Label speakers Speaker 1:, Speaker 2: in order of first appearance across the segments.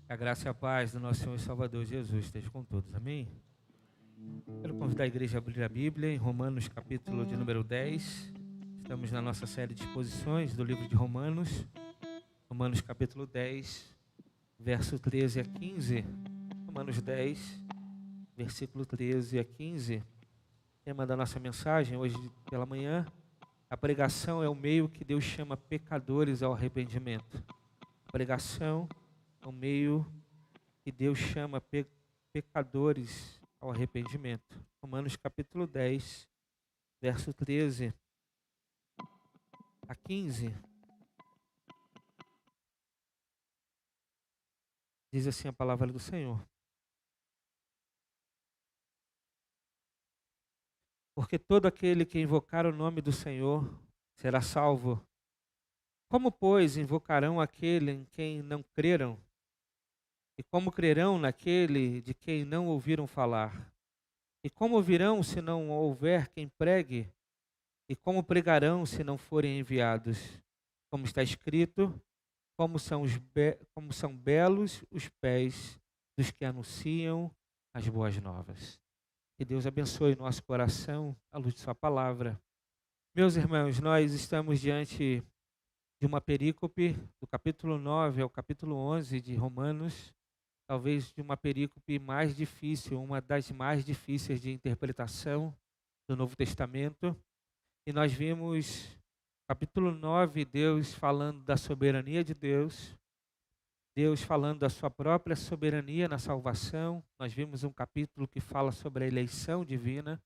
Speaker 1: A graça e a paz do nosso Senhor e Salvador Jesus esteja com todos. Amém? Quero convidar a igreja a abrir a Bíblia em Romanos, capítulo de número 10. Estamos na nossa série de exposições do livro de Romanos. Romanos, capítulo 10, verso 13 a 15. Romanos 10, versículo 13 a 15. Tema da nossa mensagem hoje pela manhã. A pregação é o meio que Deus chama pecadores ao arrependimento. A pregação é o meio que Deus chama pecadores ao arrependimento. Romanos capítulo 10, verso 13 a 15, diz assim a palavra do Senhor. Porque todo aquele que invocar o nome do Senhor será salvo. Como, pois, invocarão aquele em quem não creram? E como crerão naquele de quem não ouviram falar? E como ouvirão se não houver quem pregue? E como pregarão se não forem enviados? Como está escrito: como são belos os pés dos que anunciam as boas novas. Que Deus abençoe nosso coração à luz de sua palavra. Meus irmãos, nós estamos diante de uma perícope do capítulo 9 ao capítulo 11 de Romanos, talvez de uma perícope mais difícil, uma das mais difíceis de interpretação do Novo Testamento. E nós vimos capítulo 9, Deus falando da soberania de Deus, Deus falando da sua própria soberania na salvação. Nós vimos um capítulo que fala sobre a eleição divina.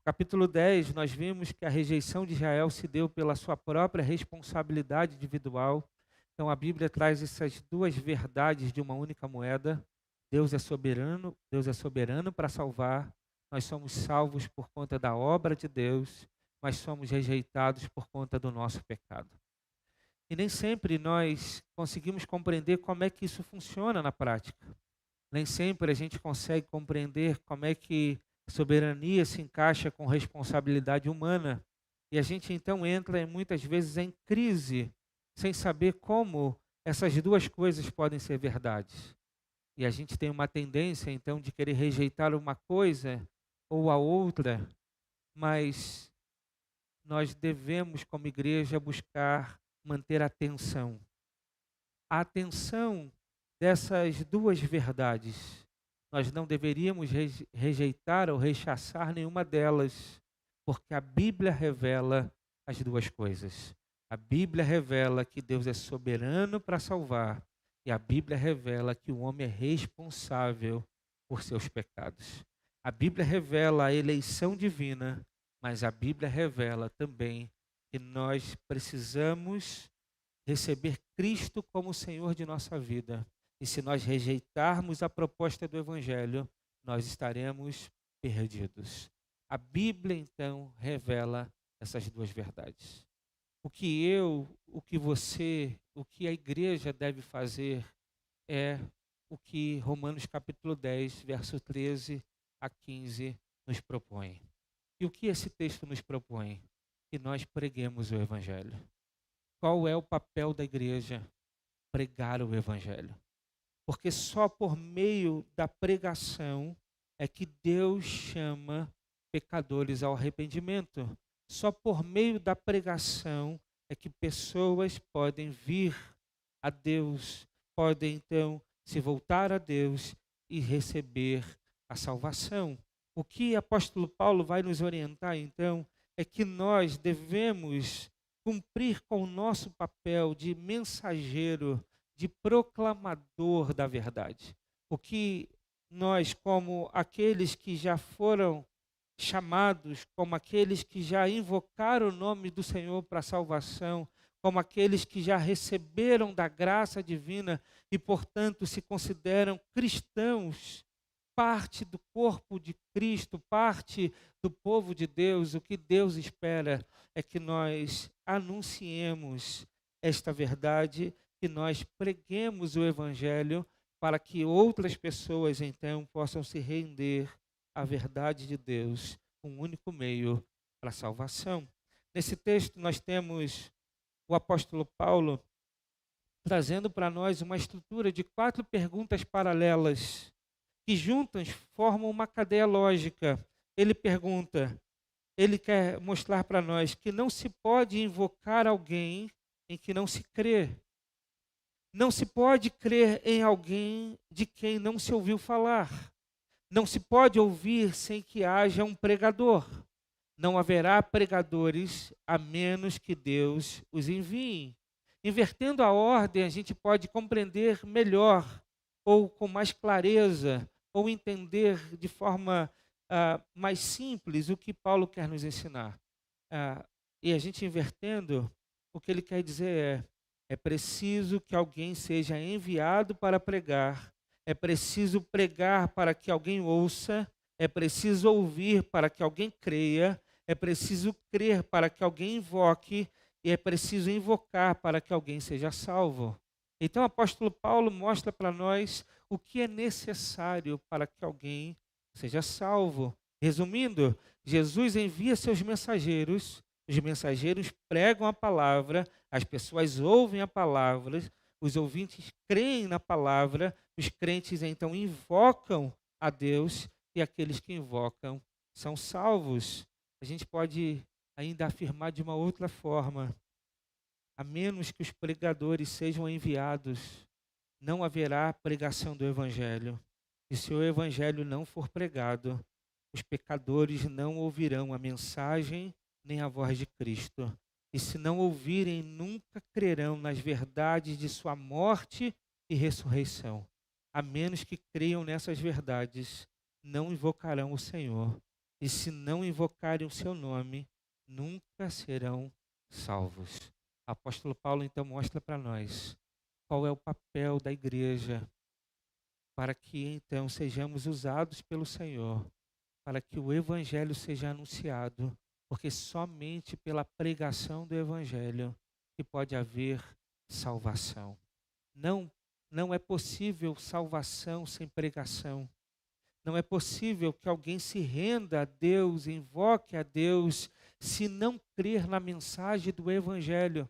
Speaker 1: Capítulo 10, nós vimos que a rejeição de Israel se deu pela sua própria responsabilidade individual. Então a Bíblia traz essas duas verdades de uma única moeda. Deus é soberano para salvar. Nós somos salvos por conta da obra de Deus, mas somos rejeitados por conta do nosso pecado. E nem sempre nós conseguimos compreender como é que isso funciona na prática. Nem sempre a gente consegue compreender como é que a soberania se encaixa com responsabilidade humana. E a gente então entra muitas vezes em crise, sem saber como essas duas coisas podem ser verdades. E a gente tem uma tendência então de querer rejeitar uma coisa ou a outra, mas nós devemos, como igreja, buscar manter a atenção. A atenção dessas duas verdades. Nós não deveríamos rejeitar ou rechaçar nenhuma delas, porque a Bíblia revela as duas coisas. A Bíblia revela que Deus é soberano para salvar, e a Bíblia revela que o homem é responsável por seus pecados. A Bíblia revela a eleição divina, mas a Bíblia revela também que nós precisamos receber Cristo como Senhor de nossa vida. E se nós rejeitarmos a proposta do Evangelho, nós estaremos perdidos. A Bíblia, então, revela essas duas verdades. O que você, o que a igreja deve fazer é o que Romanos capítulo 10, verso 13 a 15 nos propõe. E o que esse texto nos propõe? Que nós preguemos o Evangelho. Qual é o papel da igreja? Pregar o Evangelho. Porque só por meio da pregação é que Deus chama pecadores ao arrependimento. Só por meio da pregação é que pessoas podem vir a Deus, podem então se voltar a Deus e receber a salvação. O que o apóstolo Paulo vai nos orientar então é que nós devemos cumprir com o nosso papel de mensageiro, de proclamador da verdade. O que nós, como aqueles que já foram chamados, como aqueles que já invocaram o nome do Senhor para a salvação, como aqueles que já receberam da graça divina e, portanto, se consideram cristãos, parte do corpo de Cristo, parte do povo de Deus, o que Deus espera é que nós anunciemos esta verdade, que nós preguemos o Evangelho para que outras pessoas então possam se render à verdade de Deus, um único meio para a salvação. Nesse texto nós temos o apóstolo Paulo trazendo para nós uma estrutura de 4 perguntas paralelas, que juntas formam uma cadeia lógica. Ele pergunta, ele quer mostrar para nós que não se pode invocar alguém em que não se crê. Não se pode crer em alguém de quem não se ouviu falar. Não se pode ouvir sem que haja um pregador. Não haverá pregadores a menos que Deus os envie. Invertendo a ordem, a gente pode compreender melhor, ou com mais clareza, ou entender de forma mais simples o que Paulo quer nos ensinar. E a gente invertendo, o que ele quer dizer é preciso que alguém seja enviado para pregar, é preciso pregar para que alguém ouça, é preciso ouvir para que alguém creia, é preciso crer para que alguém invoque, e é preciso invocar para que alguém seja salvo. Então o apóstolo Paulo mostra para nós o que é necessário para que alguém seja salvo. Resumindo, Jesus envia seus mensageiros, os mensageiros pregam a palavra, as pessoas ouvem a palavra, os ouvintes creem na palavra, os crentes então invocam a Deus e aqueles que invocam são salvos. A gente pode ainda afirmar de uma outra forma: a menos que os pregadores sejam enviados, não haverá pregação do Evangelho. E se o Evangelho não for pregado, os pecadores não ouvirão a mensagem nem a voz de Cristo. E se não ouvirem, nunca crerão nas verdades de sua morte e ressurreição. A menos que creiam nessas verdades, não invocarão o Senhor. E se não invocarem o seu nome, nunca serão salvos. O apóstolo Paulo então mostra para nós qual é o papel da igreja para que então sejamos usados pelo Senhor, para que o evangelho seja anunciado, porque somente pela pregação do evangelho que pode haver salvação. Não é possível salvação sem pregação. Não é possível que alguém se renda a Deus, invoque a Deus, se não crer na mensagem do evangelho.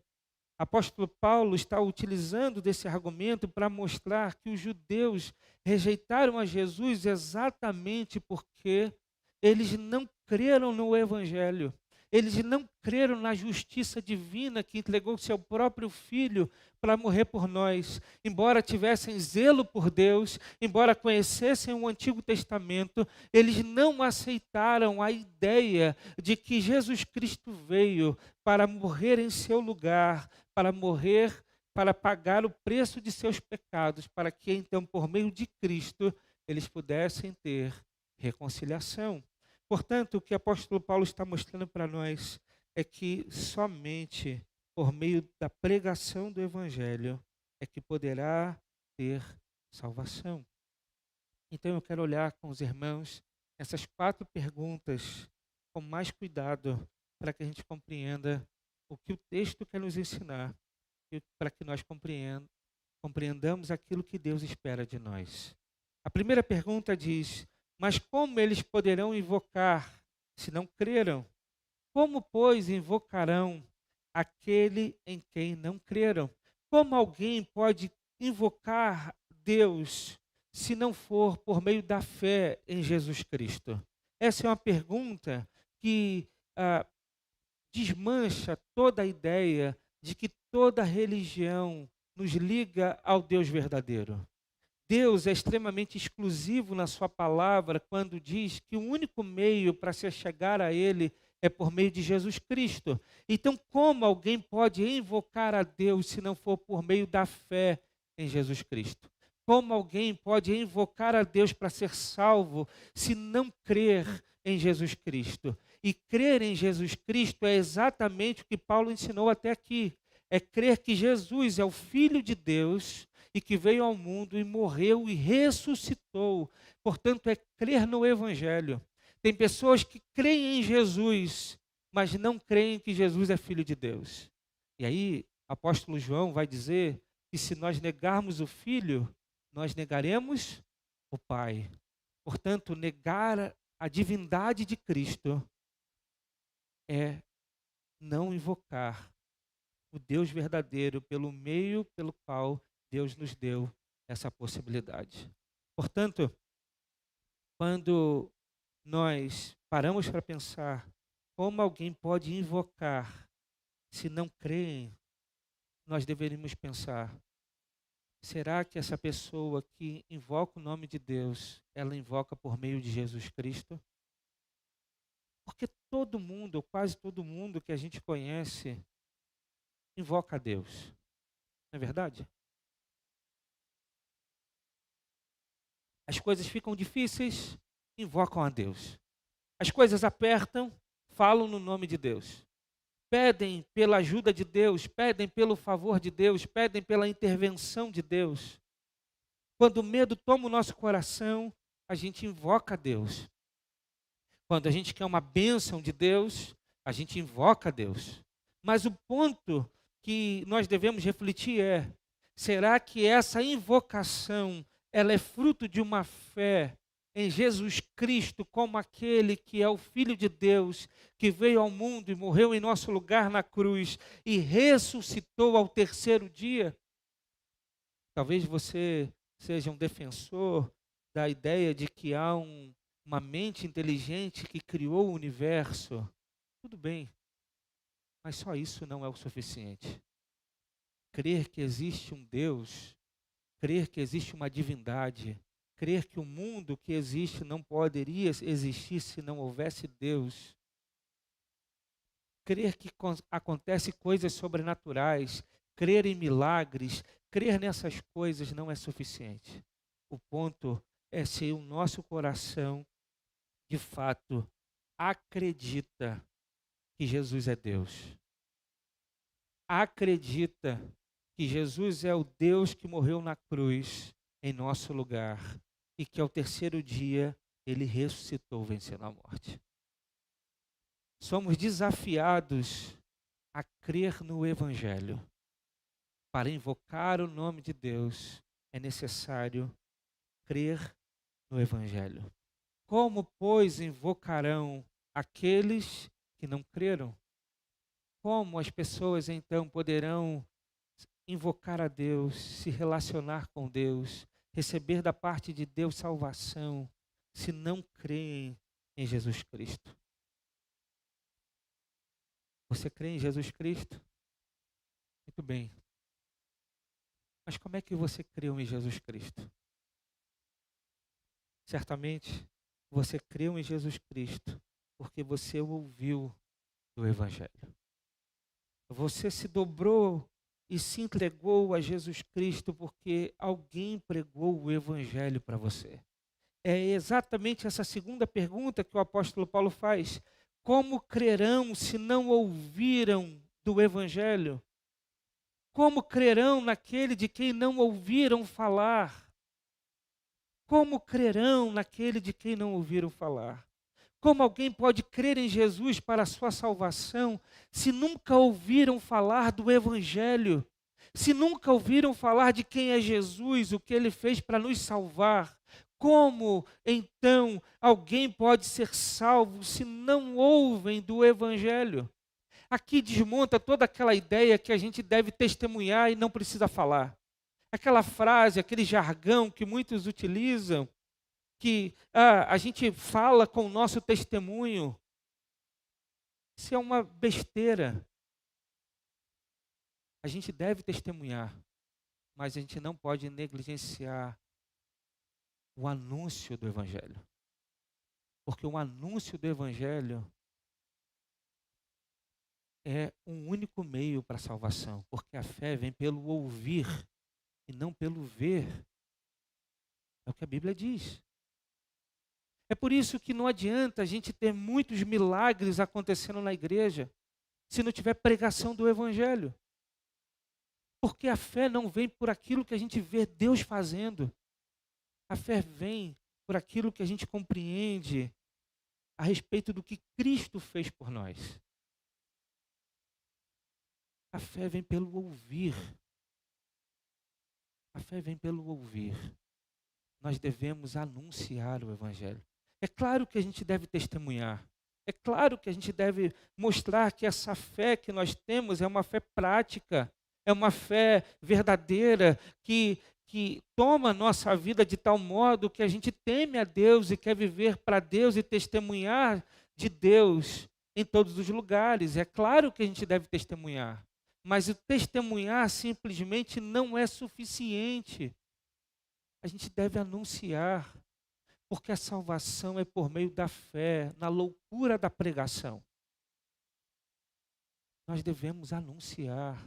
Speaker 1: Apóstolo Paulo está utilizando desse argumento para mostrar que os judeus rejeitaram a Jesus exatamente porque eles não creram no Evangelho. Eles não creram na justiça divina que entregou seu próprio Filho para morrer por nós. Embora tivessem zelo por Deus, embora conhecessem o Antigo Testamento, eles não aceitaram a ideia de que Jesus Cristo veio para morrer em seu lugar, para morrer, para pagar o preço de seus pecados, para que então, por meio de Cristo, eles pudessem ter reconciliação. Portanto, o que o apóstolo Paulo está mostrando para nós é que somente por meio da pregação do Evangelho é que poderá ter salvação. Então eu quero olhar com os irmãos essas 4 perguntas com mais cuidado para que a gente compreenda o que o texto quer nos ensinar e para que nós compreendamos aquilo que Deus espera de nós. A primeira pergunta diz: mas como eles poderão invocar se não creram? Como, pois, invocarão aquele em quem não creram? Como alguém pode invocar Deus se não for por meio da fé em Jesus Cristo? Essa é uma pergunta que desmancha toda a ideia de que toda religião nos liga ao Deus verdadeiro. Deus é extremamente exclusivo na sua palavra quando diz que o único meio para se chegar a Ele é por meio de Jesus Cristo. Então, como alguém pode invocar a Deus se não for por meio da fé em Jesus Cristo? Como alguém pode invocar a Deus para ser salvo se não crer em Jesus Cristo? E crer em Jesus Cristo é exatamente o que Paulo ensinou até aqui. É crer que Jesus é o Filho de Deus e que veio ao mundo e morreu e ressuscitou. Portanto, é crer no Evangelho. Tem pessoas que creem em Jesus, mas não creem que Jesus é Filho de Deus. E aí, o apóstolo João vai dizer que se nós negarmos o Filho, nós negaremos o Pai. Portanto, negar a divindade de Cristo é não invocar o Deus verdadeiro, pelo meio pelo qual Deus nos deu essa possibilidade. Portanto, quando nós paramos para pensar como alguém pode invocar se não creem, nós deveríamos pensar: será que essa pessoa que invoca o nome de Deus, ela invoca por meio de Jesus Cristo? Porque todo mundo, ou quase todo mundo que a gente conhece, invoca a Deus. Não é verdade? As coisas ficam difíceis, invocam a Deus. As coisas apertam, falam no nome de Deus. Pedem pela ajuda de Deus, pedem pelo favor de Deus, pedem pela intervenção de Deus. Quando o medo toma o nosso coração, a gente invoca a Deus. Quando a gente quer uma bênção de Deus, a gente invoca a Deus. Mas o ponto que nós devemos refletir é: será que essa invocação ela é fruto de uma fé em Jesus Cristo como aquele que é o Filho de Deus, que veio ao mundo e morreu em nosso lugar na cruz e ressuscitou ao terceiro dia? Talvez você seja um defensor da ideia de que há uma mente inteligente que criou o universo. Tudo bem, mas só isso não é o suficiente. Crer que existe um Deus, crer que existe uma divindade, crer que o mundo que existe não poderia existir se não houvesse Deus, crer que acontecem coisas sobrenaturais, crer em milagres, crer nessas coisas não é suficiente. O ponto é se o nosso coração, de fato, acredita que Jesus é Deus. Acredita que Jesus é o Deus que morreu na cruz em nosso lugar e que ao terceiro dia ele ressuscitou vencendo a morte. Somos desafiados a crer no Evangelho. Para invocar o nome de Deus, é necessário crer no Evangelho. Como, pois, invocarão aqueles que não creram? Como as pessoas então poderão invocar a Deus, se relacionar com Deus, receber da parte de Deus salvação, se não creem em Jesus Cristo? Você crê em Jesus Cristo? Muito bem. Mas como é que você creu em Jesus Cristo? Certamente, você creu em Jesus Cristo porque você ouviu do Evangelho. Você se dobrou e se entregou a Jesus Cristo porque alguém pregou o Evangelho para você. É exatamente essa segunda pergunta que o apóstolo Paulo faz. Como crerão se não ouviram do Evangelho? Como crerão naquele de quem não ouviram falar? Como crerão naquele de quem não ouviram falar? Como alguém pode crer em Jesus para a sua salvação se nunca ouviram falar do Evangelho? Se nunca ouviram falar de quem é Jesus, o que ele fez para nos salvar? Como então alguém pode ser salvo se não ouvem do Evangelho? Aqui desmonta toda aquela ideia que a gente deve testemunhar e não precisa falar. Aquela frase, aquele jargão que muitos utilizam, que a gente fala com o nosso testemunho. Isso é uma besteira. A gente deve testemunhar, mas a gente não pode negligenciar o anúncio do Evangelho. Porque o anúncio do Evangelho é um único meio para a salvação. Porque a fé vem pelo ouvir e não pelo ver. É o que a Bíblia diz. É por isso que não adianta a gente ter muitos milagres acontecendo na igreja se não tiver pregação do Evangelho. Porque a fé não vem por aquilo que a gente vê Deus fazendo. A fé vem por aquilo que a gente compreende a respeito do que Cristo fez por nós. A fé vem pelo ouvir. A fé vem pelo ouvir. Nós devemos anunciar o Evangelho. É claro que a gente deve testemunhar. É claro que a gente deve mostrar que essa fé que nós temos é uma fé prática, é uma fé verdadeira, que toma a nossa vida de tal modo que a gente teme a Deus e quer viver para Deus e testemunhar de Deus em todos os lugares. É claro que a gente deve testemunhar, mas o testemunhar simplesmente não é suficiente. A gente deve anunciar, porque a salvação é por meio da fé, na loucura da pregação. Nós devemos anunciar.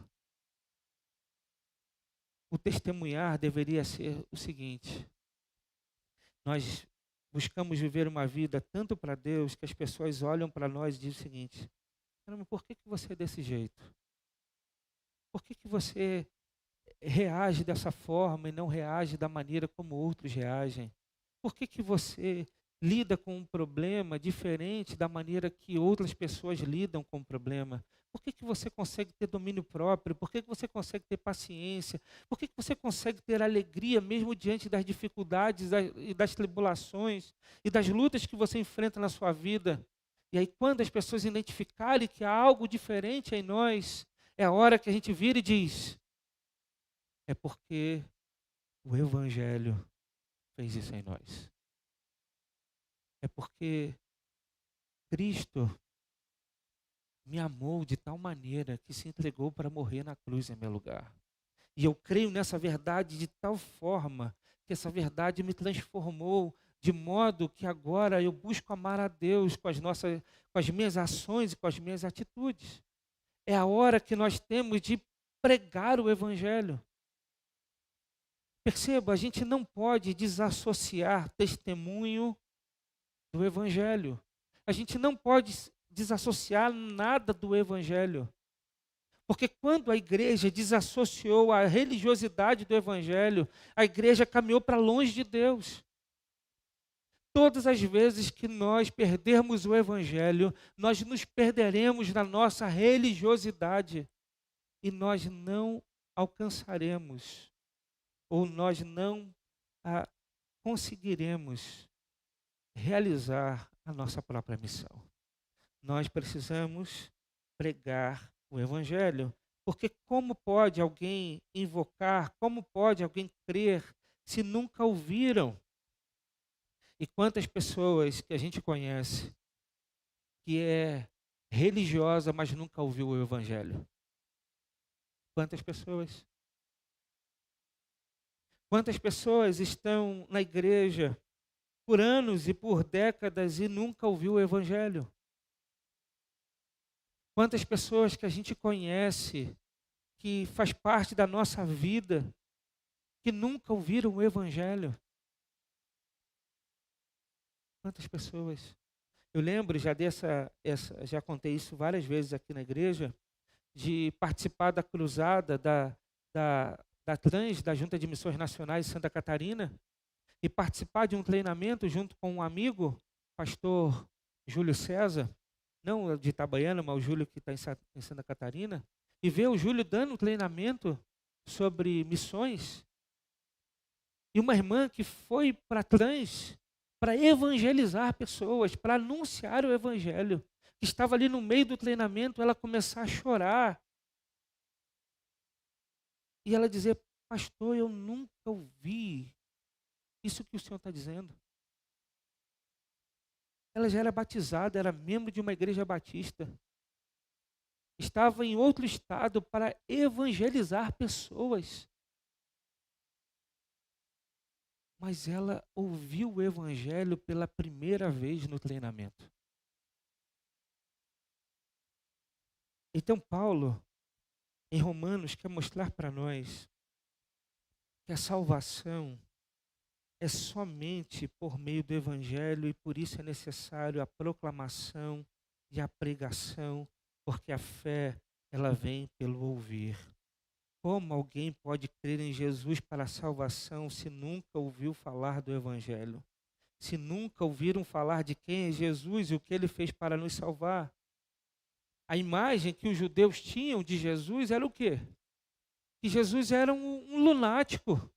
Speaker 1: O testemunhar deveria ser o seguinte: nós buscamos viver uma vida tanto para Deus que as pessoas olham para nós e dizem o seguinte: caramba, por que você é desse jeito? Por que você reage dessa forma e não reage da maneira como outros reagem? Por que você lida com um problema diferente da maneira que outras pessoas lidam com o problema? Por que você consegue ter domínio próprio? Por que você consegue ter paciência? Por que você consegue ter alegria mesmo diante das dificuldades e das tribulações e das lutas que você enfrenta na sua vida? E aí, quando as pessoas identificarem que há algo diferente em nós, é a hora que a gente vira e diz: é porque o Evangelho fez isso em nós. É porque Cristo me amou de tal maneira que se entregou para morrer na cruz em meu lugar. E eu creio nessa verdade de tal forma que essa verdade me transformou de modo que agora eu busco amar a Deus com as minhas ações e com as minhas atitudes. É a hora que nós temos de pregar o Evangelho. Perceba, a gente não pode desassociar testemunho do Evangelho. A gente não pode desassociar nada do Evangelho. Porque quando a igreja desassociou a religiosidade do Evangelho, a igreja caminhou para longe de Deus. Todas as vezes que nós perdermos o Evangelho, nós nos perderemos na nossa religiosidade e nós não alcançaremos, ou nós não conseguiremos realizar a nossa própria missão. Nós precisamos pregar o Evangelho, porque como pode alguém invocar, como pode alguém crer se nunca ouviram? E quantas pessoas que a gente conhece que é religiosa, mas nunca ouviu o Evangelho? Quantas pessoas? Quantas pessoas estão na igreja por anos e por décadas e nunca ouviu o Evangelho? Quantas pessoas que a gente conhece, que faz parte da nossa vida, que nunca ouviram o Evangelho? Quantas pessoas? Eu lembro, já contei isso várias vezes aqui na igreja, de participar da cruzada da Trans, da Junta de Missões Nacionais de Santa Catarina, e participar de um treinamento junto com um amigo, pastor Júlio César, não de Itabaiana, mas o Júlio que está em Santa Catarina, e ver o Júlio dando um treinamento sobre missões, e uma irmã que foi para Trans para evangelizar pessoas, para anunciar o Evangelho, que estava ali no meio do treinamento, ela começar a chorar, e ela dizer: pastor, eu nunca ouvi isso que o senhor está dizendo. Ela já era batizada, era membro de uma igreja batista. Estava em outro estado para evangelizar pessoas. Mas ela ouviu o Evangelho pela primeira vez no treinamento. Então Paulo, em Romanos, quer mostrar para nós que a salvação é somente por meio do Evangelho e por isso é necessário a proclamação e a pregação, porque a fé, ela vem pelo ouvir. Como alguém pode crer em Jesus para a salvação se nunca ouviu falar do Evangelho? Se nunca ouviram falar de quem é Jesus e o que ele fez para nos salvar? A imagem que os judeus tinham de Jesus era o quê? Que Jesus era um lunático.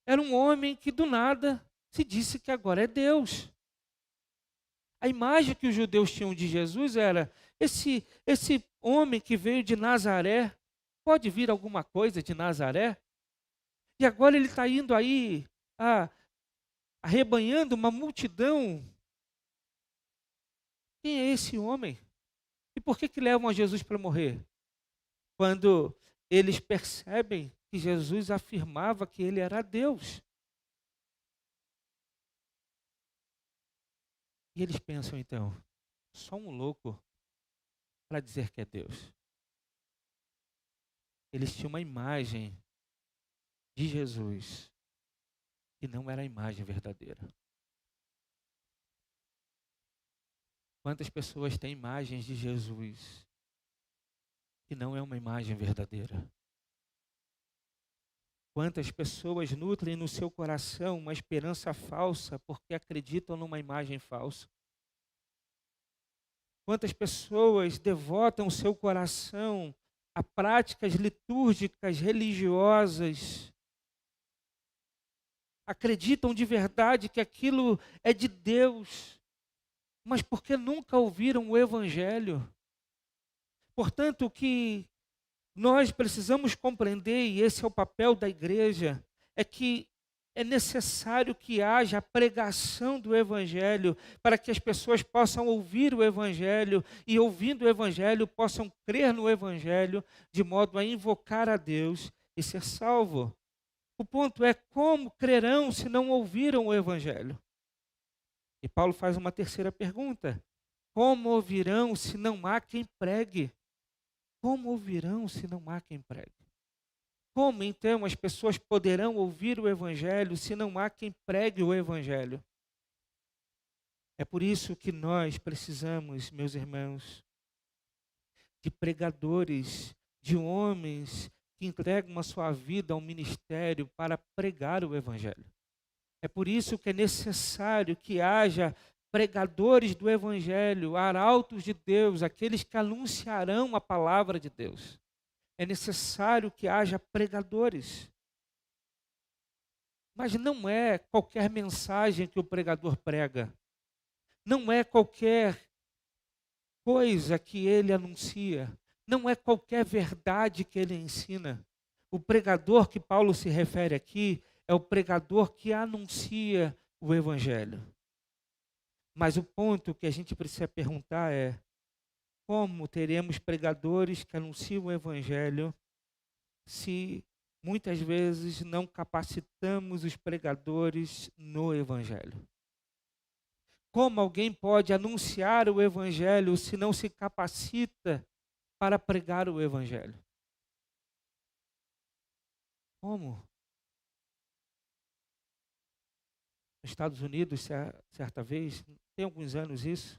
Speaker 1: Era um homem que do nada se disse que agora é Deus. A imagem que os judeus tinham de Jesus era: esse homem que veio de Nazaré, pode vir alguma coisa de Nazaré? E agora ele está indo aí, ah, arrebanhando uma multidão. Quem é esse homem? E por que levam a Jesus para morrer? Quando eles percebem que Jesus afirmava que ele era Deus. E eles pensam então, só um louco para dizer que é Deus. Eles tinham uma imagem de Jesus que não era a imagem verdadeira. Quantas pessoas têm imagens de Jesus que não é uma imagem verdadeira? Quantas pessoas nutrem no seu coração uma esperança falsa porque acreditam numa imagem falsa? Quantas pessoas devotam o seu coração a práticas litúrgicas religiosas? Acreditam de verdade que aquilo é de Deus, mas porque nunca ouviram o Evangelho. Portanto, o que nós precisamos compreender, e esse é o papel da igreja, é que é necessário que haja a pregação do Evangelho para que as pessoas possam ouvir o Evangelho e, ouvindo o Evangelho, possam crer no Evangelho de modo a invocar a Deus e ser salvo. O ponto é: como crerão se não ouviram o Evangelho? E Paulo faz uma terceira pergunta: como ouvirão se não há quem pregue? Como ouvirão se não há quem pregue? Como então as pessoas poderão ouvir o Evangelho se não há quem pregue o Evangelho? É por isso que nós precisamos, meus irmãos, de pregadores, de homens que entregam a sua vida ao ministério para pregar o Evangelho. É por isso que é necessário que haja pregadores do Evangelho, arautos de Deus, aqueles que anunciarão a palavra de Deus. É necessário que haja pregadores. Mas não é qualquer mensagem que o pregador prega. Não é qualquer coisa que ele anuncia. Não é qualquer verdade que ele ensina. O pregador que Paulo se refere aqui é o pregador que anuncia o Evangelho. Mas o ponto que a gente precisa perguntar é: como teremos pregadores que anunciam o Evangelho se muitas vezes não capacitamos os pregadores no Evangelho? Como alguém pode anunciar o Evangelho se não se capacita para pregar o Evangelho? Como? Nos Estados Unidos, certa vez, tem alguns anos isso,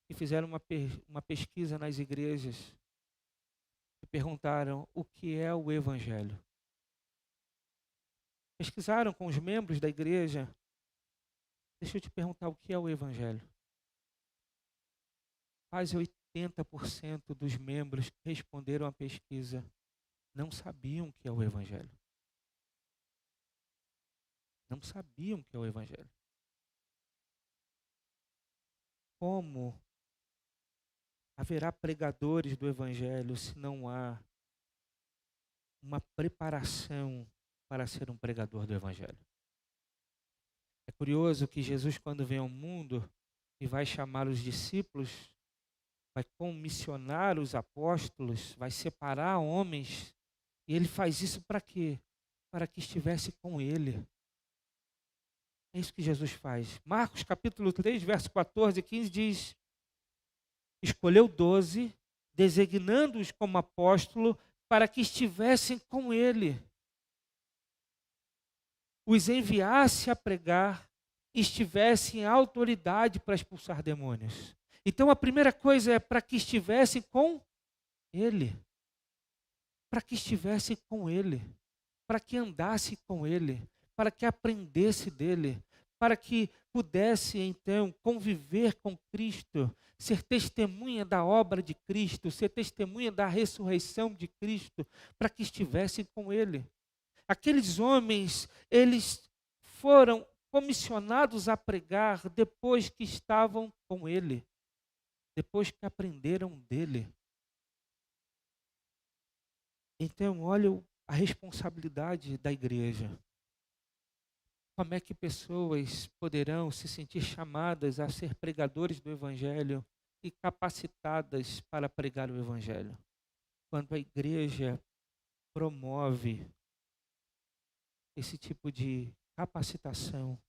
Speaker 1: e fizeram uma pesquisa nas igrejas e perguntaram o que é o Evangelho. Pesquisaram com os membros da igreja. Deixa eu te perguntar o que é o Evangelho. Quase 80% dos membros que responderam à pesquisa não sabiam o que é o Evangelho. Não sabiam o que é o Evangelho. Como haverá pregadores do Evangelho se não há uma preparação para ser um pregador do Evangelho? É curioso que Jesus, quando vem ao mundo e vai chamar os discípulos, vai comissionar os apóstolos, vai separar homens, e ele faz isso para quê? Para que estivesse com ele. É isso que Jesus faz. Marcos capítulo 3, verso 14 e 15 diz: escolheu 12, designando-os como apóstolo, para que estivessem com ele, os enviasse a pregar e estivessem em autoridade para expulsar demônios. Então a primeira coisa é para que estivessem com ele. Para que estivessem com ele. Para que andasse com ele. Para que aprendesse dele. Para que pudesse então conviver com Cristo, ser testemunha da obra de Cristo, ser testemunha da ressurreição de Cristo, para que estivessem com ele. Aqueles homens, eles foram comissionados a pregar depois que estavam com ele, depois que aprenderam dele. Então, olha a responsabilidade da igreja. Como é que pessoas poderão se sentir chamadas a ser pregadores do Evangelho e capacitadas para pregar o Evangelho? Quando a igreja promove esse tipo de capacitação,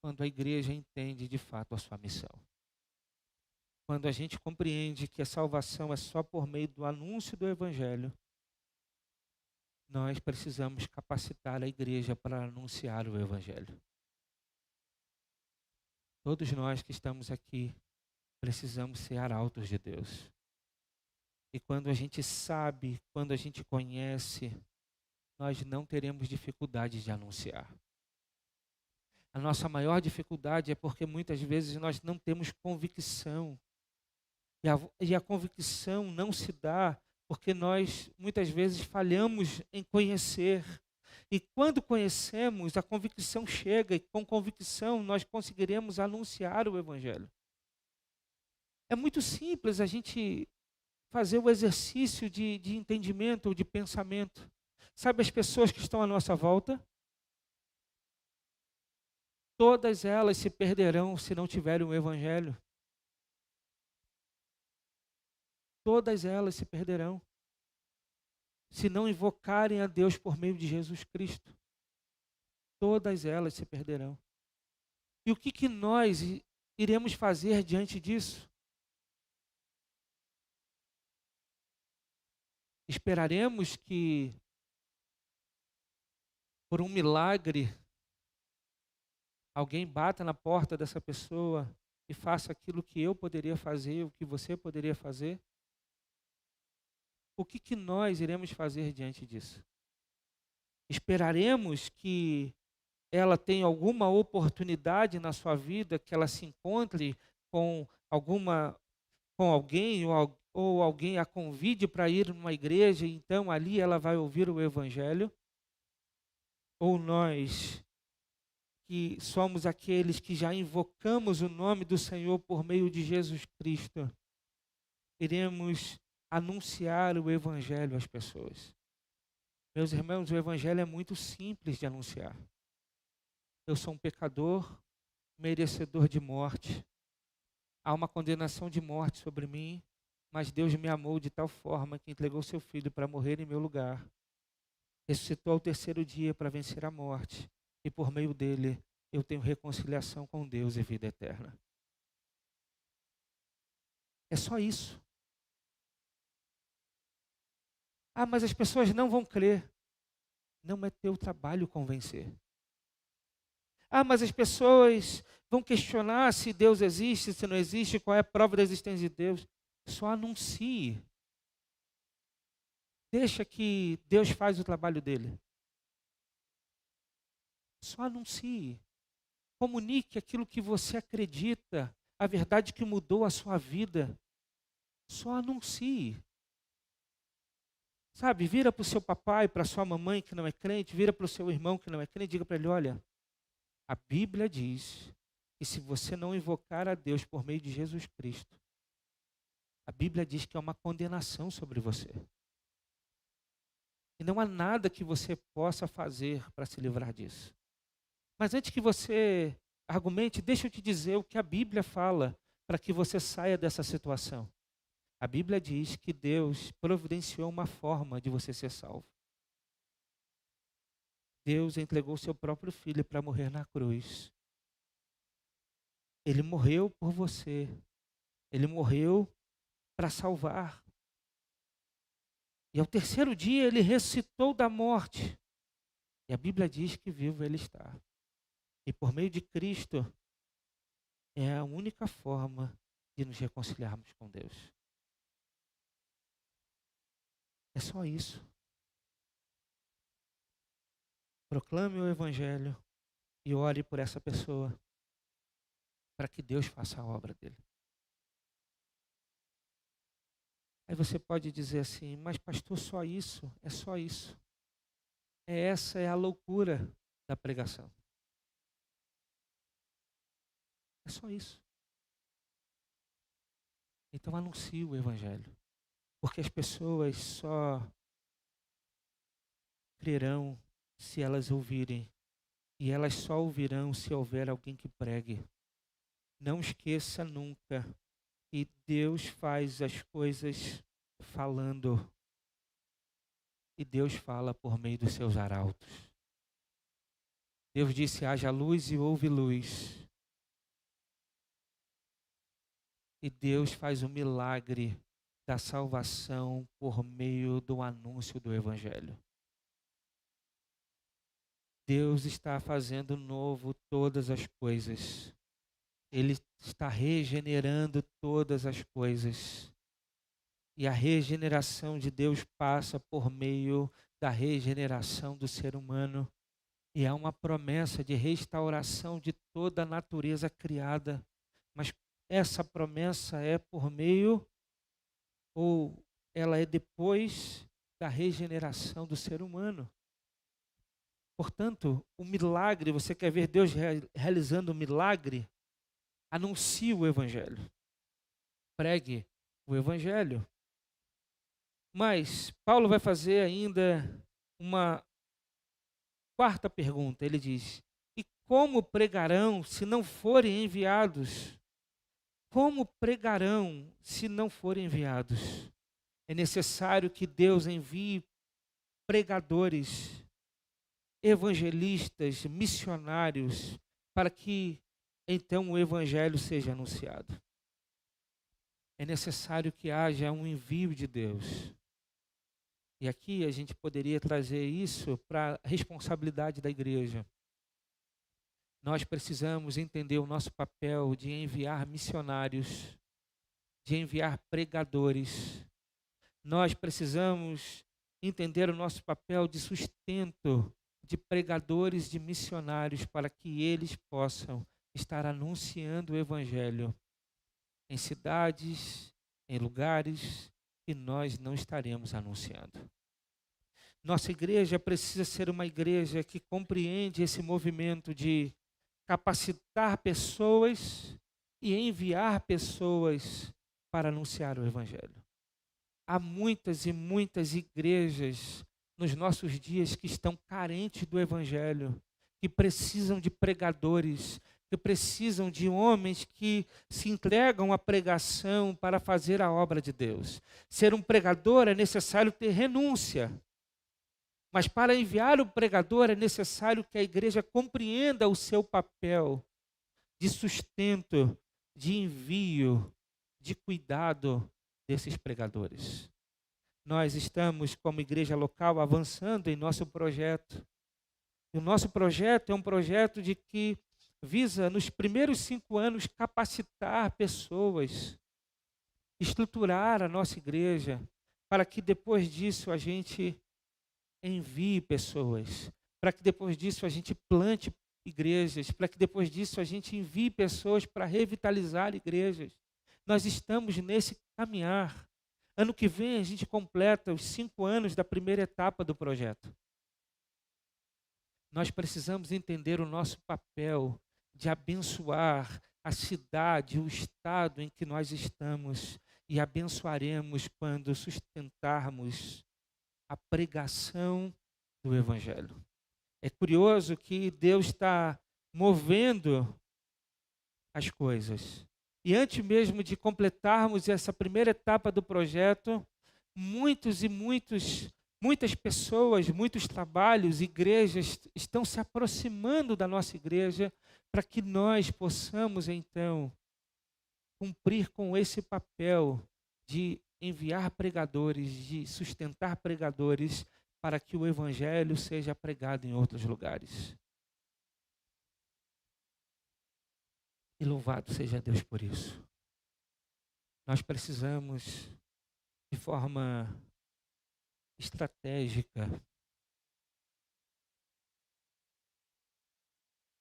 Speaker 1: quando a igreja entende de fato a sua missão. Quando a gente compreende que a salvação é só por meio do anúncio do Evangelho, nós precisamos capacitar a igreja para anunciar o Evangelho. Todos nós que estamos aqui precisamos ser arautos de Deus. E quando a gente sabe, quando a gente conhece, nós não teremos dificuldade de anunciar. A nossa maior dificuldade é porque muitas vezes nós não temos convicção. E a convicção não se dá porque nós muitas vezes falhamos em conhecer. E quando conhecemos, a convicção chega e com convicção nós conseguiremos anunciar o Evangelho. É muito simples a gente fazer o exercício de entendimento ou de pensamento. Sabe as pessoas que estão à nossa volta? Todas elas se perderão se não tiverem o Evangelho. Todas elas se perderão se não invocarem a Deus por meio de Jesus Cristo. Todas elas se perderão. E o que nós iremos fazer diante disso? Esperaremos que, por um milagre, alguém bata na porta dessa pessoa e faça aquilo que eu poderia fazer, o que você poderia fazer? O que nós iremos fazer diante disso? Esperaremos que ela tenha alguma oportunidade na sua vida, que ela se encontre com alguém ou alguém a convide para ir numa igreja, e então ali ela vai ouvir o Evangelho? Ou nós, que somos aqueles que já invocamos o nome do Senhor por meio de Jesus Cristo, iremos anunciar o Evangelho às pessoas? Meus irmãos, o Evangelho é muito simples de anunciar. Eu sou um pecador, merecedor de morte. Há uma condenação de morte sobre mim, mas Deus me amou de tal forma que entregou seu Filho para morrer em meu lugar. Ressuscitou ao terceiro dia para vencer a morte, e por meio dele eu tenho reconciliação com Deus e vida eterna. É só isso. Ah, mas as pessoas não vão crer. Não é teu trabalho convencer. Ah, mas as pessoas vão questionar se Deus existe, se não existe, qual é a prova da existência de Deus. Só anuncie. Deixa que Deus faz o trabalho dele. Só anuncie. Comunique aquilo que você acredita, a verdade que mudou a sua vida. Só anuncie. Sabe, vira para o seu papai, para a sua mamãe que não é crente, vira para o seu irmão que não é crente, diga para ele, olha, a Bíblia diz que se você não invocar a Deus por meio de Jesus Cristo, a Bíblia diz que é uma condenação sobre você. E não há nada que você possa fazer para se livrar disso. Mas antes que você argumente, deixa eu te dizer o que a Bíblia fala para que você saia dessa situação. A Bíblia diz que Deus providenciou uma forma de você ser salvo. Deus entregou seu próprio filho para morrer na cruz. Ele morreu por você. Ele morreu para salvar. E ao terceiro dia ele ressuscitou da morte. E a Bíblia diz que vivo ele está. E por meio de Cristo é a única forma de nos reconciliarmos com Deus. É só isso. Proclame o Evangelho e ore por essa pessoa para que Deus faça a obra dele. Aí você pode dizer assim, mas pastor, só isso? É só isso. Essa é a loucura da pregação. É só isso. Então anuncie o Evangelho. Porque as pessoas só crerão se elas ouvirem. E elas só ouvirão se houver alguém que pregue. Não esqueça nunca que Deus faz as coisas falando. E Deus fala por meio dos seus arautos. Deus disse: haja luz e houve luz. E Deus faz o milagre da salvação por meio do anúncio do Evangelho. Deus está fazendo novo todas as coisas. Ele está regenerando todas as coisas. E a regeneração de Deus passa por meio da regeneração do ser humano. E há uma promessa de restauração de toda a natureza criada. Mas essa promessa é por meio, ou ela é depois da regeneração do ser humano. Portanto, o milagre, você quer ver Deus realizando um milagre? Anuncie o Evangelho. Pregue o Evangelho. Mas Paulo vai fazer ainda uma quarta pergunta. Ele diz: e como pregarão se não forem enviados? Como pregarão se não forem enviados? É necessário que Deus envie pregadores, evangelistas, missionários, para que então o Evangelho seja anunciado. É necessário que haja um envio de Deus. E aqui a gente poderia trazer isso para a responsabilidade da igreja. Nós precisamos entender o nosso papel de enviar missionários, de enviar pregadores. Nós precisamos entender o nosso papel de sustento de pregadores, de missionários, para que eles possam estar anunciando o Evangelho em cidades, em lugares que nós não estaremos anunciando. Nossa igreja precisa ser uma igreja que compreende esse movimento de capacitar pessoas e enviar pessoas para anunciar o Evangelho. Há muitas e muitas igrejas nos nossos dias que estão carentes do Evangelho, que precisam de pregadores, que precisam de homens que se entregam à pregação para fazer a obra de Deus. Ser um pregador é necessário ter renúncia. Mas para enviar o pregador é necessário que a igreja compreenda o seu papel de sustento, de envio, de cuidado desses pregadores. Nós estamos, como igreja local, avançando em nosso projeto. E o nosso projeto é um projeto de que visa, nos primeiros 5 anos, capacitar pessoas, estruturar a nossa igreja, para que depois disso a gente envie pessoas, para que depois disso a gente plante igrejas, para que depois disso a gente envie pessoas para revitalizar igrejas. Nós estamos nesse caminhar. Ano que vem a gente completa os 5 anos da primeira etapa do projeto. Nós precisamos entender o nosso papel de abençoar a cidade, o estado em que nós estamos, e abençoaremos quando sustentarmos a pregação do Evangelho. É curioso que Deus está movendo as coisas. E antes mesmo de completarmos essa primeira etapa do projeto, muitas pessoas, muitos trabalhos, igrejas estão se aproximando da nossa igreja para que nós possamos então cumprir com esse papel de enviar pregadores, de sustentar pregadores para que o Evangelho seja pregado em outros lugares. E louvado seja Deus por isso. Nós precisamos, de forma estratégica,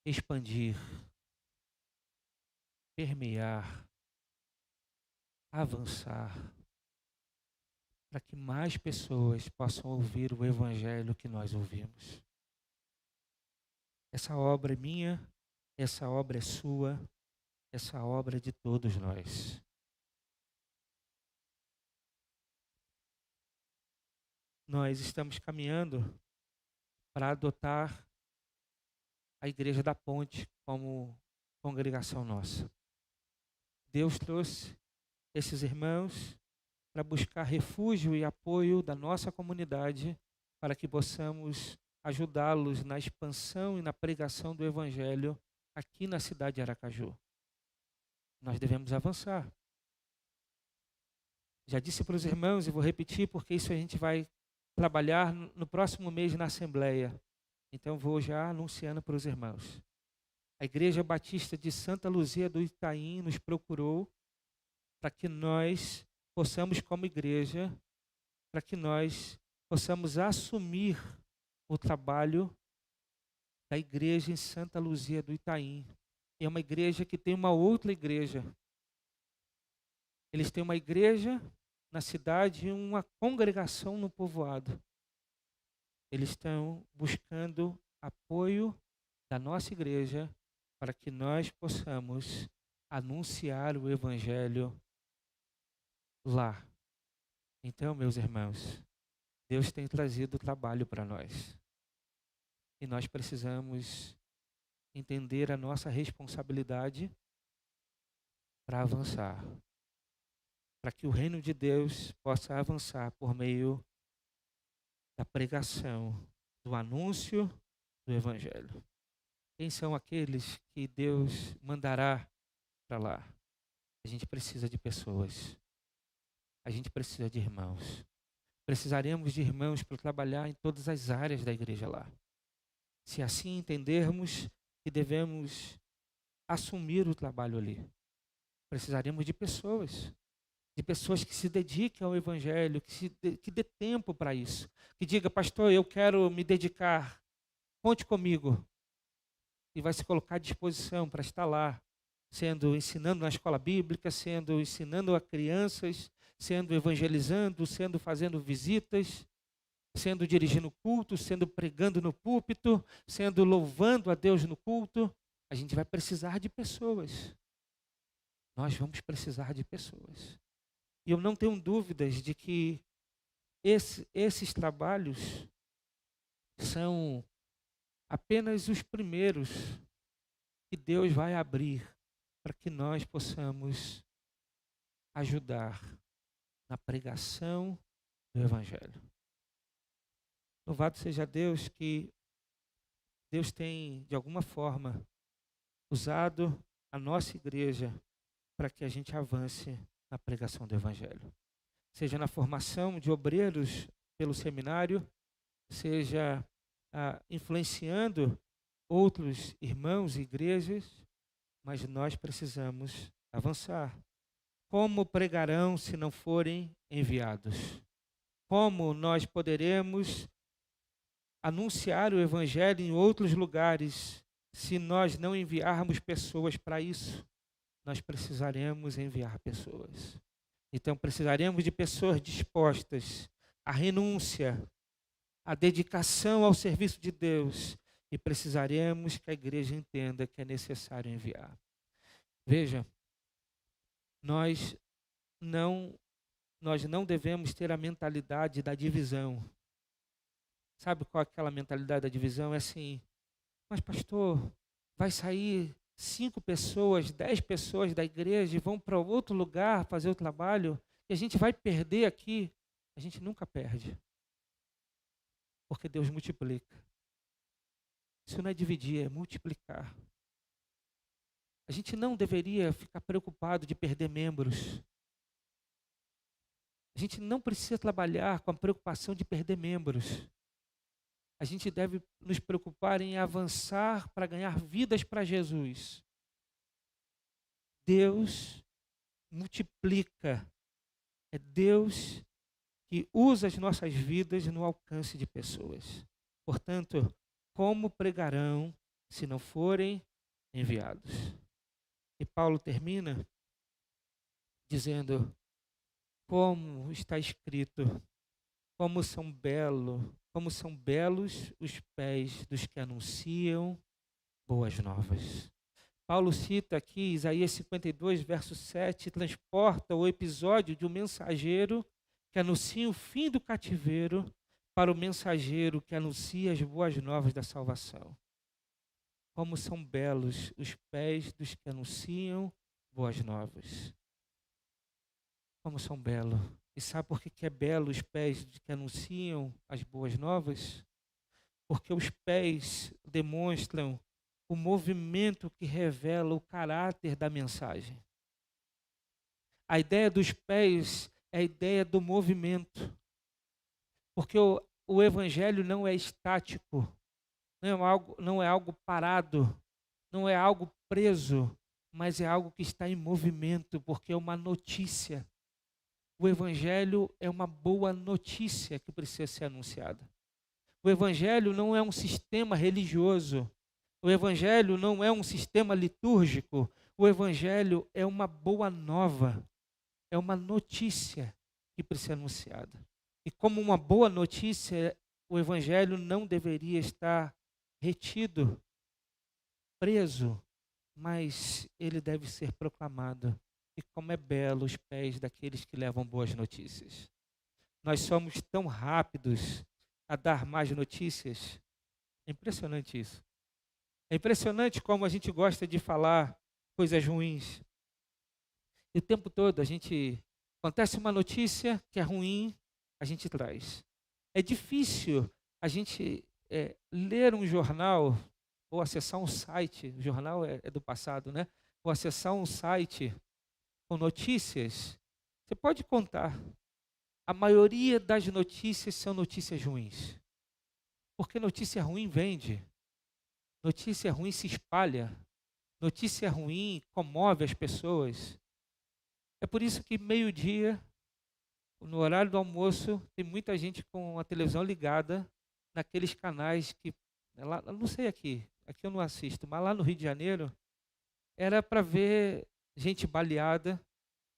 Speaker 1: expandir, permear, avançar, para que mais pessoas possam ouvir o Evangelho que nós ouvimos. Essa obra é minha, essa obra é sua, essa obra é de todos nós. Nós estamos caminhando para adotar a Igreja da Ponte como congregação nossa. Deus trouxe esses irmãos para buscar refúgio e apoio da nossa comunidade para que possamos ajudá-los na expansão e na pregação do Evangelho aqui na cidade de Aracaju. Nós devemos avançar. Já disse para os irmãos e vou repetir porque isso a gente vai trabalhar no próximo mês na Assembleia. Então vou já anunciando para os irmãos. A Igreja Batista de Santa Luzia do Itaim nos procurou para que nós possamos, como igreja, para que nós possamos assumir o trabalho da igreja em Santa Luzia do Itaim. É uma igreja que tem uma outra igreja. Eles têm uma igreja na cidade e uma congregação no povoado. Eles estão buscando apoio da nossa igreja para que nós possamos anunciar o Evangelho lá. Então, meus irmãos, Deus tem trazido trabalho para nós. E nós precisamos entender a nossa responsabilidade para avançar. Para que o reino de Deus possa avançar por meio da pregação, do anúncio do Evangelho. Quem são aqueles que Deus mandará para lá? A gente precisa de pessoas. A gente precisa de irmãos. Precisaremos de irmãos para trabalhar em todas as áreas da igreja lá. Se assim entendermos que devemos assumir o trabalho ali, precisaremos de pessoas que se dediquem ao Evangelho, que dê tempo para isso. Que diga, pastor, eu quero me dedicar, conte comigo. E vai se colocar à disposição para estar lá, ensinando na escola bíblica, ensinando a crianças, evangelizando, fazendo visitas, dirigindo culto, pregando no púlpito, louvando a Deus no culto. A gente vai precisar de pessoas. Nós vamos precisar de pessoas. E eu não tenho dúvidas de que esses trabalhos são apenas os primeiros que Deus vai abrir para que nós possamos ajudar na pregação do Evangelho. Louvado seja Deus que Deus tem, de alguma forma, usado a nossa igreja para que a gente avance na pregação do Evangelho. Seja na formação de obreiros pelo seminário, seja influenciando outros irmãos e igrejas, mas nós precisamos avançar. Como pregarão se não forem enviados? Como nós poderemos anunciar o Evangelho em outros lugares se nós não enviarmos pessoas para isso? Nós precisaremos enviar pessoas. Então precisaremos de pessoas dispostas à renúncia, à dedicação ao serviço de Deus, e precisaremos que a igreja entenda que é necessário enviar. Veja, nós não devemos ter a mentalidade da divisão. Sabe qual é aquela mentalidade da divisão? É assim, mas pastor, vai sair 5 pessoas, 10 pessoas da igreja e vão para outro lugar fazer o trabalho e a gente vai perder aqui. A gente nunca perde. Porque Deus multiplica. Isso não é dividir, é multiplicar. A gente não deveria ficar preocupado de perder membros. A gente não precisa trabalhar com a preocupação de perder membros. A gente deve nos preocupar em avançar para ganhar vidas para Jesus. Deus multiplica. É Deus que usa as nossas vidas no alcance de pessoas. Portanto, como pregarão se não forem enviados? E Paulo termina dizendo, como está escrito, como são belos os pés dos que anunciam boas novas. Paulo cita aqui Isaías 52, verso 7, transporta o episódio de um mensageiro que anuncia o fim do cativeiro para o mensageiro que anuncia as boas novas da salvação. Como são belos os pés dos que anunciam boas novas. Como são belos. E sabe por que é belo os pés dos que anunciam as boas novas? Porque os pés demonstram o movimento que revela o caráter da mensagem. A ideia dos pés é a ideia do movimento. Porque o evangelho não é estático, não é algo parado, não é algo preso, mas é algo que está em movimento, porque é uma notícia. O evangelho é uma boa notícia que precisa ser anunciada. O evangelho não é um sistema religioso. O evangelho não é um sistema litúrgico. O evangelho é uma boa nova. É uma notícia que precisa ser anunciada. E como uma boa notícia, o evangelho não deveria estar retido, preso, mas ele deve ser proclamado. E como é belo os pés daqueles que levam boas notícias. Nós somos tão rápidos a dar más notícias. É impressionante isso. É impressionante como a gente gosta de falar coisas ruins. E o tempo todo acontece uma notícia que é ruim, a gente traz. É difícil a gente ler um jornal ou acessar um site, o jornal é do passado, né? Ou acessar um site com notícias. Você pode contar. A maioria das notícias são notícias ruins. Porque notícia ruim vende. Notícia ruim se espalha. Notícia ruim comove as pessoas. É por isso que meio-dia, no horário do almoço, tem muita gente com a televisão ligada naqueles canais que, lá, não sei aqui eu não assisto, mas lá no Rio de Janeiro, era para ver gente baleada,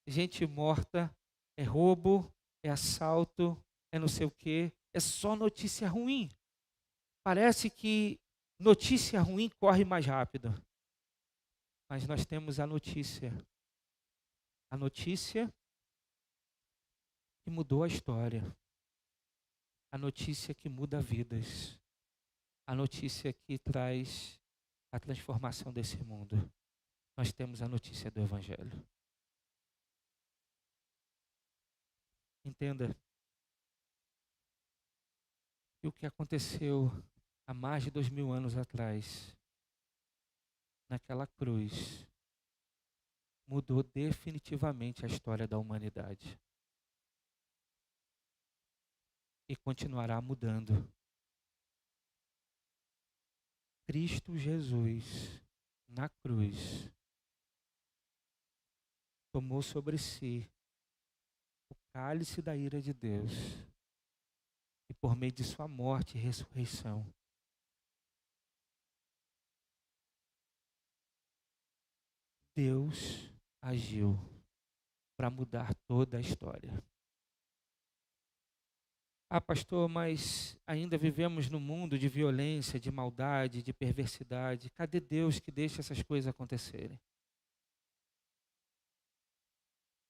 Speaker 1: gente morta, é roubo, é assalto, é não sei o quê, é só notícia ruim. Parece que notícia ruim corre mais rápido. Mas nós temos a notícia que mudou a história, a notícia que muda vidas, a notícia que traz a transformação desse mundo. Nós temos a notícia do Evangelho. Entenda que o que aconteceu há mais de 2000 anos atrás, naquela cruz, mudou definitivamente a história da humanidade. E continuará mudando. Cristo Jesus, na cruz, tomou sobre si o cálice da ira de Deus. E por meio de sua morte e ressurreição, Deus agiu para mudar toda a história. Ah, pastor, mas ainda vivemos num mundo de violência, de maldade, de perversidade. Cadê Deus que deixa essas coisas acontecerem?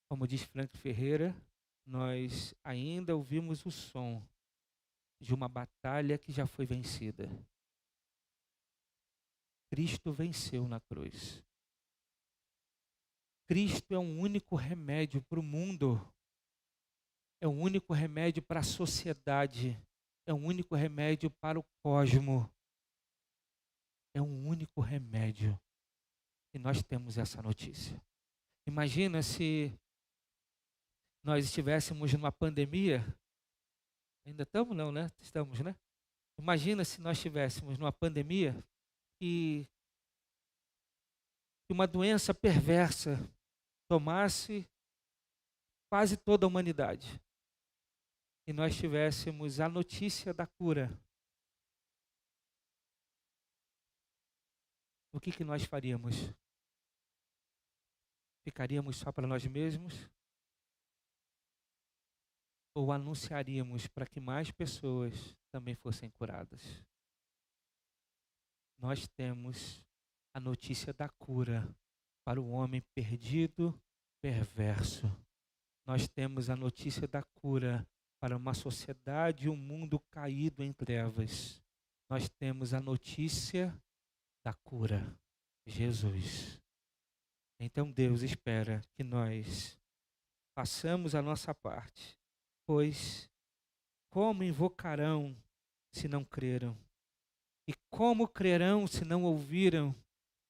Speaker 1: Como diz Frank Ferreira, nós ainda ouvimos o som de uma batalha que já foi vencida. Cristo venceu na cruz. Cristo é um único remédio para o mundo. É um único remédio para a sociedade. É um único remédio para o cosmo. É um único remédio. E nós temos essa notícia. Imagina se nós estivéssemos numa pandemia. Ainda estamos não, né? Estamos, né? Imagina se nós estivéssemos numa pandemia e uma doença perversa tomasse quase toda a humanidade. E nós tivéssemos a notícia da cura. O que nós faríamos? Ficaríamos só para nós mesmos? Ou anunciaríamos para que mais pessoas também fossem curadas? Nós temos a notícia da cura para o homem perdido, perverso. Nós temos a notícia da cura para uma sociedade e um mundo caído em trevas. Nós temos a notícia da cura, Jesus. Então Deus espera que nós façamos a nossa parte, pois como invocarão se não creram? E como crerão se não ouviram?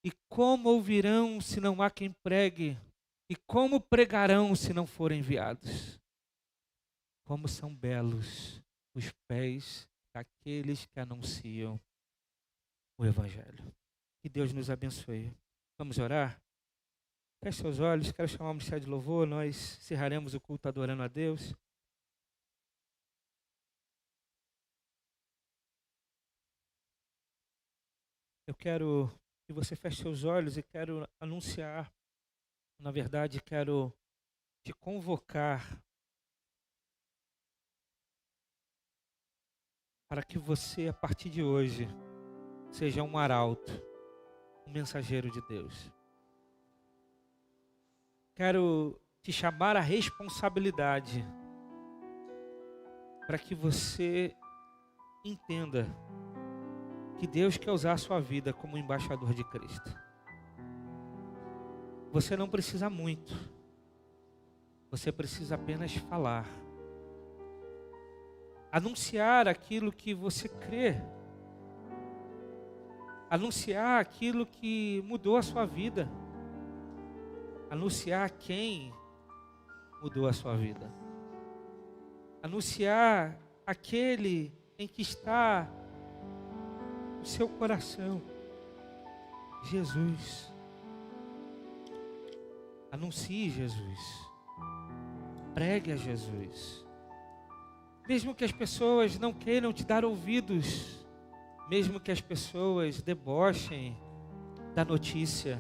Speaker 1: E como ouvirão se não há quem pregue? E como pregarão se não forem enviados? Como são belos os pés daqueles que anunciam o Evangelho. Que Deus nos abençoe. Vamos orar? Feche seus olhos, quero chamar o ministério de louvor, nós encerraremos o culto adorando a Deus. Eu quero que você feche seus olhos e quero anunciar, na verdade, quero te convocar para que você, a partir de hoje, seja um arauto, um mensageiro de Deus. Quero te chamar à responsabilidade para que você entenda que Deus quer usar a sua vida como embaixador de Cristo. Você não precisa muito. Você precisa apenas falar. Anunciar aquilo que você crê. Anunciar aquilo que mudou a sua vida. Anunciar quem mudou a sua vida. Anunciar aquele em que está o seu coração. Jesus. Anuncie Jesus. Pregue a Jesus. Mesmo que as pessoas não queiram te dar ouvidos, mesmo que as pessoas debochem da notícia,